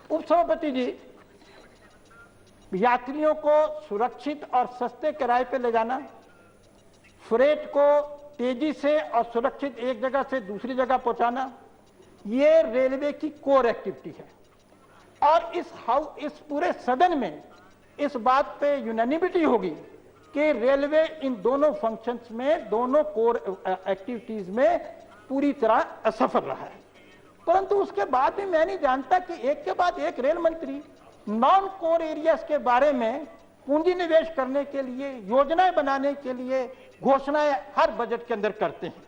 उपसभापति जी, यात्रियों को सुरक्षित और सस्ते किराए पे ले जाना, फ्रेट को तेजी से और सुरक्षित एक जगह से दूसरी जगह पहुंचाना, ये रेलवे की कोर एक्टिविटी है। और इस पूरे सदन में इस बात पे यूनानिमिटी होगी कि रेलवे इन दोनों फंक्शंस में, दोनों कोर एक्टिविटीज में पूरी तरह असफल रहा है। परंतु उसके बाद भी मैं नहीं जानता कि एक के बाद एक रेल मंत्री नॉन कोर एरियाज के बारे में पूंजी निवेश करने के लिए, योजनाएं बनाने के लिए घोषणाएं हर बजट के अंदर करते हैं।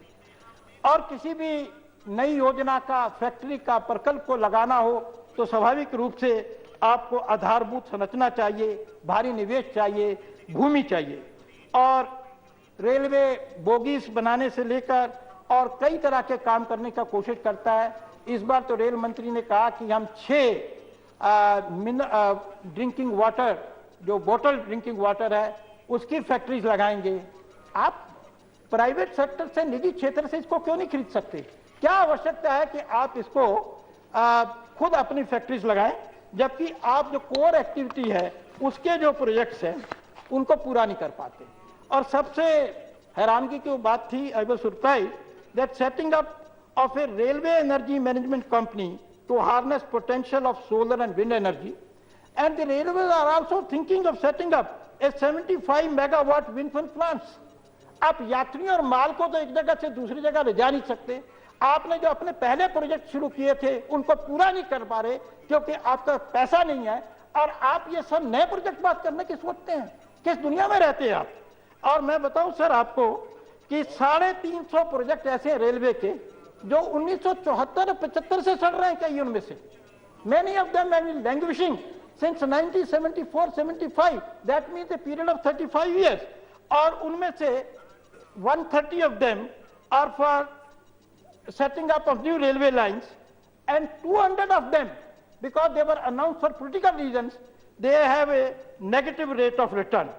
और किसी भी नई योजना का, फैक्ट्री का, प्रकल्प को लगाना हो तो स्वाभाविक रूप से आपको आधारभूत संरचना चाहिए, भारी निवेश चाहिए, भूमि चाहिए। और रेलवे बोगीज बनाने से लेकर और कई तरह के काम करने का कोशिश करता है। इस बार तो रेल मंत्री ने कहा कि हम 6 ड्रिंकिंग वाटर, जो बोतल ड्रिंकिंग वाटर है, उसकी फैक्ट्रीज लगाएंगे। आप प्राइवेट सेक्टर से, निजी क्षेत्र से इसको क्यों नहीं खरीद सकते? क्या आवश्यकता है कि आप इसको खुद अपनी फैक्ट्रीज लगाएं, जबकि आप जो कोर एक्टिविटी है उसके जो प्रोजेक्ट्स हैं उनको पूरा नहीं कर पाते। और सबसे हैरानगी की बात थी, I was surprised that setting up of a railway energy management company to harness potential of solar and wind energy, and the railways are also thinking of setting up a 75 megawatt wind farm plants. आप यात्रियों और माल को तो एक जगह से दूसरी जगह ले जा नहीं सकते। आपने जो अपने पहले प्रोजेक्ट शुरू किए थे उनको पूरा नहीं कर पा रहे क्योंकि आपका पैसा नहीं है, और आप ये सब नए प्रोजेक्ट बात करने की सोचते हैं। किस दुनिया में रहते हैं आप? और मैं बताऊं सर आपको कि 350 प्रोजेक्ट ऐसे हैं रेलवे के जो 1974-75 से चल रहे हैं। कई उनमें से many of them have been languishing since 1974-75, that means a period of 35 years, और उनमें से 130 of them are for setting up of new railway lines, and 200 of them, because they were announced for political reasons, they have a negative rate of return.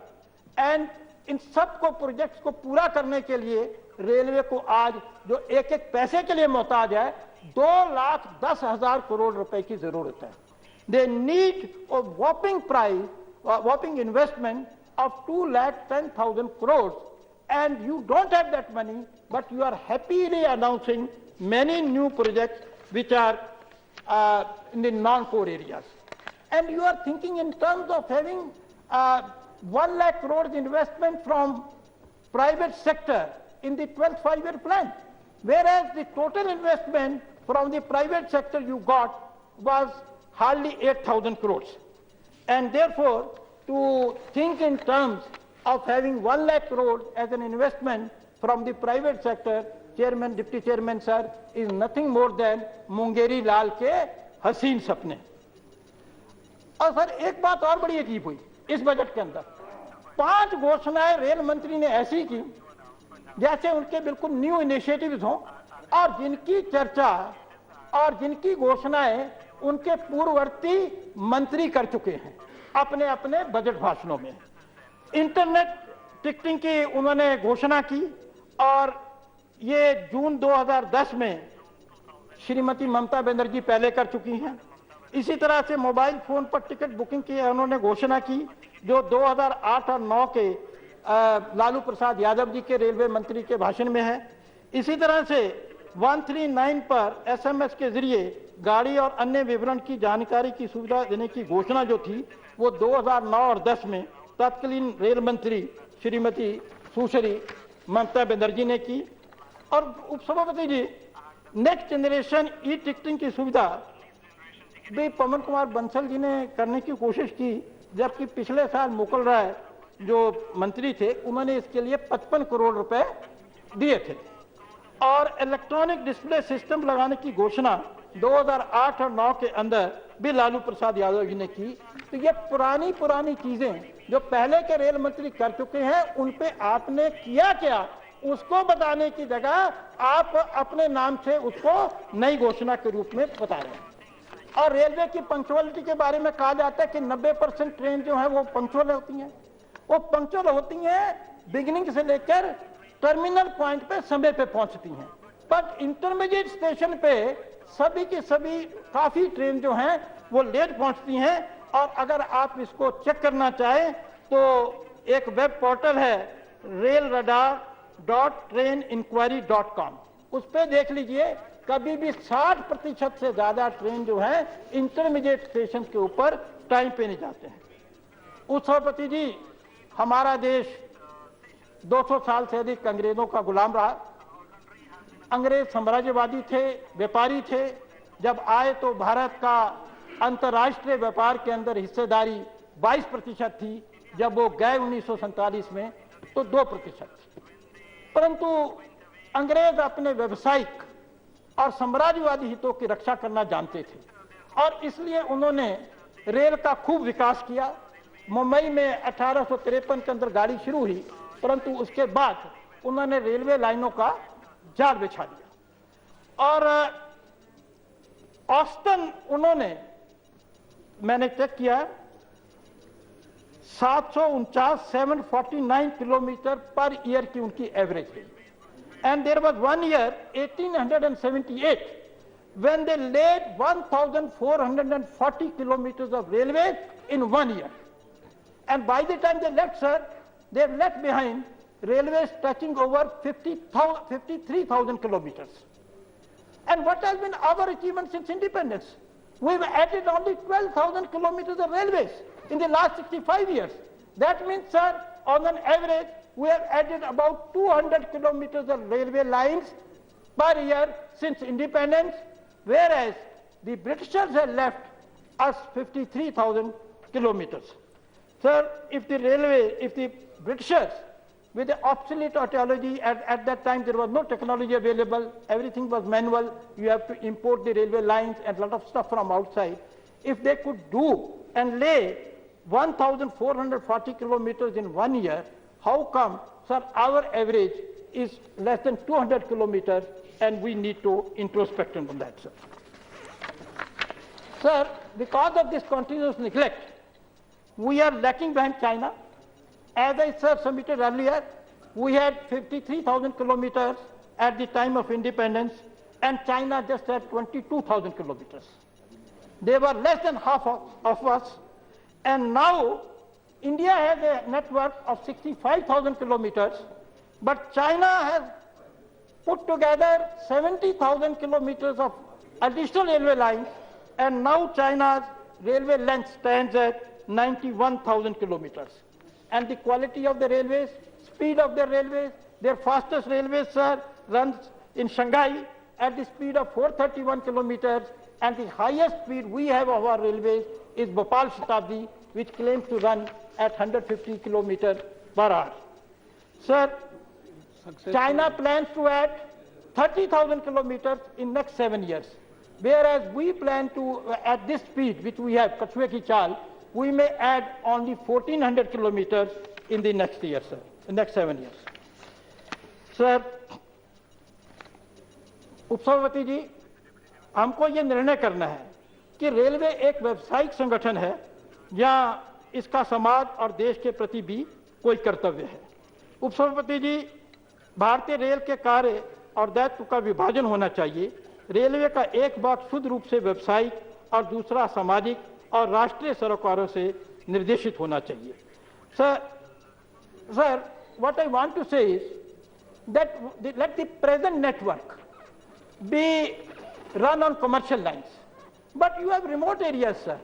And इन सब को projects को पूरा करने के लिए रेलवे को आज जो एक एक पैसे के लिए मोहताज है, 2,10,000 करोड़ रुपए की जरूरत है। They need a whopping investment of 2,10,000 crore, and you don't have that money, but you are happily announcing many new projects which are in the non core areas, and you are thinking in terms of having 1 lakh crores investment from private sector in the 12th five-year plan, whereas the total investment from the private sector you got was hardly 8,000 crores. And therefore, to think in terms of having 1 lakh crores as an investment from the private sector, chairman, deputy chairman sir, is nothing more than Mungeri Lal के हसीन सपने। और sir एक बात और बड़ी अजीब हुई इस बजट के अंदर, 5 घोषणाएं रेल मंत्री ने ऐसी की जैसे उनके बिल्कुल न्यू इनिशिएटिव्स हों, और जिनकी चर्चा और जिनकी घोषणाएं उनके पूर्ववर्ती मंत्री कर चुके हैं अपने अपने बजट भाषणों में। इंटरनेट टिकटिंग की उन्होंने घोषणा की, और ये जून 2010 में श्रीमती ममता बनर्जी पहले कर चुकी हैं। इसी तरह से मोबाइल फोन पर टिकट बुकिंग की उन्होंने घोषणा की, जो 2008 और 9 के लालू प्रसाद यादव जी के रेलवे मंत्री के भाषण में है। इसी तरह से 139 पर SMS के जरिए गाड़ी और अन्य विवरण की जानकारी की सुविधा देने की घोषणा जो थी वो 2009 और 10 में तत्कालीन रेल मंत्री श्रीमती सुश्री ममता बनर्जी ने की। और उपसभापति जी, नेक्स्ट जनरेशन ई टिकटिंग की सुविधा भी पवन कुमार बंसल जी ने करने की कोशिश की, जबकि पिछले साल मुकुल राय जो मंत्री थे उन्होंने इसके लिए 55 करोड़ रुपए दिए थे। और इलेक्ट्रॉनिक डिस्प्ले सिस्टम लगाने की घोषणा 2008 और 9 के अंदर भी लालू प्रसाद यादव जी ने की। तो ये पुरानी चीजें जो पहले के रेल मंत्री कर चुके हैं, उन पे आपने किया क्या उसको बताने की जगह आप अपने नाम से उसको नई घोषणा के रूप में बता रहे हैं। और रेलवे की पंक्चुअलिटी के बारे में कहा जाता है कि 90% ट्रेन जो है वो पंक्चुअल होती हैं। वो पंक्चुअल होती हैं बिगिनिंग से लेकर टर्मिनल पॉइंट पे समय पे पहुंचती हैं। बट इंटरमीडिएट स्टेशन पे सभी की सभी काफी ट्रेन जो हैं वो लेट पहुंचती हैं। और अगर आप इसको चेक करना चाहें तो एक वेब पोर्टल है railradar.traininquiry.com, उस पर देख लीजिए, कभी भी 60% से ज्यादा ट्रेन जो है इंटरमीडिएट स्टेशन के ऊपर टाइम पे नहीं जाते हैं। उत्सवपति जी, हमारा देश 200 साल से अधिक अंग्रेजों का गुलाम रहा। अंग्रेज साम्राज्यवादी थे, व्यापारी थे। जब आए तो भारत का अंतर्राष्ट्रीय व्यापार के अंदर हिस्सेदारी 22% थी, जब वो गए 1947 में तो 2% थी। परंतु अंग्रेज अपने व्यवसायिक और साम्राज्यवादी हितों की रक्षा करना जानते थे और इसलिए उन्होंने रेल का खूब विकास किया। मुंबई में 1853 के अंदर गाड़ी शुरू हुई, परंतु उसके बाद उन्होंने रेलवे लाइनों का जाल बिछा दिया। और ऑस्टन उन्होंने, मैंने चेक किया, 749 किलोमीटर पर ईयर की उनकी एवरेज है। And there was one year 1878 when they laid 1440 kilometers of railway in 1 year. And by the time they left, sir, they left behind railways touching over 53,000 kilometers. And what has been our achievement since independence? We've added only 12,000 kilometers of railways in the last 65 years. That means, sir, on an average, we have added about 200 kilometers of railway lines per year since independence, whereas the Britishers have left us 53,000 kilometers. Sir, if the Britishers, with the obsolete technology, at that time there was no technology available, everything was manual, you have to import the railway lines and a lot of stuff from outside. If they could do and lay 1,440 kilometers in 1 year, how come, sir, our average is less than 200 kilometers and we need to introspect on that, sir. Sir, because of this continuous neglect, we are lacking behind China. As I, sir, submitted earlier, we had 53,000 kilometers at the time of independence, and China just had 22,000 kilometers. They were less than half of us, and now India has a network of 65,000 kilometers, but China has put together 70,000 kilometers of additional railway lines, and now China's railway length stands at 91,000 kilometers. And the quality of the railways, speed of the railways, their fastest railways, sir, runs in Shanghai at the speed of 431 kilometers, and the highest speed we have of our railways is Bhopal Shatabdi, which claims to run at 150 kilometers per hour. Sir, China plans to add 30,000 kilometers in next 7 years, whereas we plan to, at this speed which we have, Kachue Ki Chal, we may add only 1,400 kilometers in the next year, sir, the next 7 years. Sir, उपसभापति जी, हमको ये निर्णय करना है कि railway एक व्यावसायिक संगठन है या इसका समाज और देश के प्रति भी कोई कर्तव्य है। उपसभापति जी, भारतीय रेल के कार्य और दायित्व का विभाजन होना चाहिए। रेलवे का एक भाग शुद्ध रूप से व्यावसायिक और दूसरा सामाजिक और राष्ट्रीय सरोकारों से निर्देशित होना चाहिए। Sir, what I want to say is that let the present network be run on commercial lines, but you have remote areas, sir.